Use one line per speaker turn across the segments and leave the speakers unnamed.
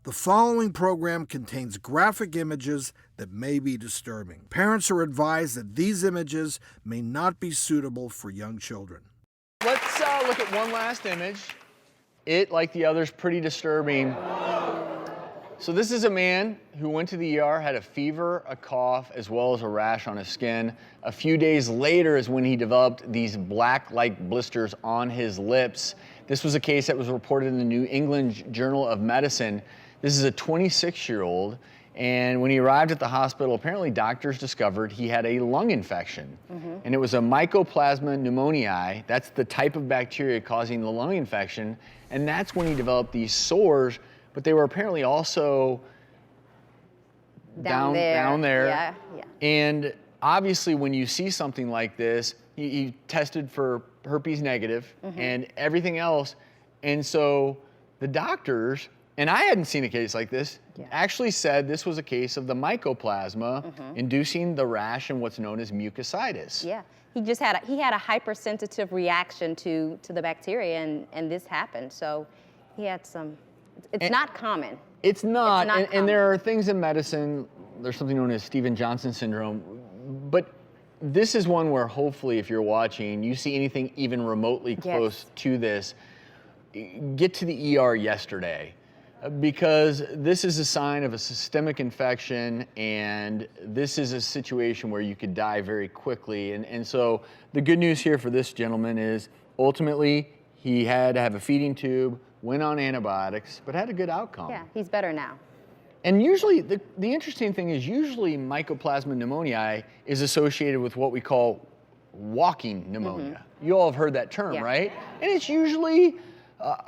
The following program contains graphic images that may be disturbing. Parents are advised that these images may not be suitable for young children.
Let's look at one last image. It, like the others, pretty disturbing. So this is a man who went to the ER, had a fever, a cough, as well as a rash on his skin. A few days later is when he developed these black-like blisters on his lips. This was a case that was reported in the New England Journal of Medicine. This is a 26-year-old, and when he arrived at the hospital, apparently doctors discovered he had a lung infection. And it was a Mycoplasma pneumoniae. That's the type of bacteria causing the lung infection, and that's when he developed these sores, but they were apparently also down there.
Yeah.
And obviously when you see something like this, he tested for herpes negative and everything else, and so the doctors, and I hadn't seen a case like this, actually said this was a case of the mycoplasma inducing the rash and what's known as mucositis.
Yeah, he had a hypersensitive reaction to the bacteria, and this happened. So he had some. It's not common.
It's not,
common.
And there are things in medicine. There's something known as Stevens-Johnson syndrome, but this is one where hopefully, if you're watching, you see anything even remotely close to this, get to the ER yesterday. Because this is a sign of a systemic infection, and this is a situation where you could die very quickly. And so the good news here for this gentleman is ultimately he had to have a feeding tube, went on antibiotics, but had a good outcome.
Yeah, he's better now.
And usually, the interesting thing is usually Mycoplasma pneumoniae is associated with what we call walking pneumonia. You all have heard that term, right? And it's usually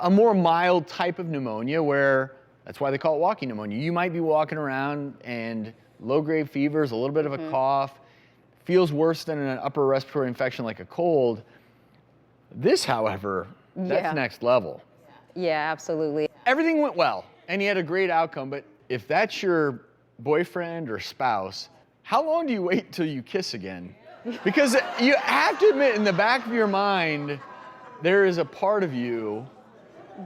a more mild type of pneumonia where, that's why they call it walking pneumonia. You might be walking around and low-grade fevers, a little bit of a cough, feels worse than an upper respiratory infection like a cold. This, however, that's next level.
Yeah, absolutely.
Everything went well, and he had a great outcome, but if that's your boyfriend or spouse, how long do you wait till you kiss again? Because you have to admit, in the back of your mind, there is a part of you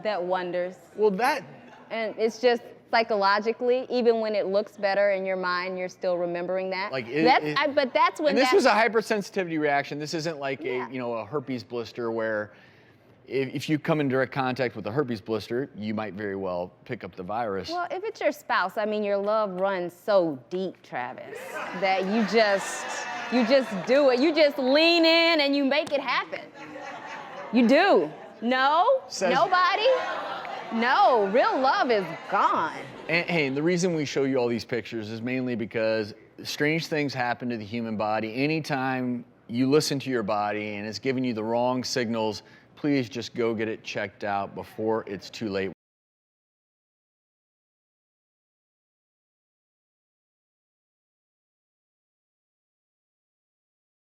that wonders.
Well,
and it's just psychologically, even when it looks better in your mind, you're still remembering that. But that's when.
And this was a hypersensitivity reaction. This isn't like a herpes blister where if you come in direct contact with a herpes blister, you might very well pick up the virus.
Well, if it's your spouse, I mean, your love runs so deep, Travis, that you just do it. You just lean in and you make it happen. You do. No? Nobody? No, real love is gone.
And hey, the reason we show you all these pictures is mainly because strange things happen to the human body. Anytime you listen to your body and it's giving you the wrong signals, please just go get it checked out before it's too late.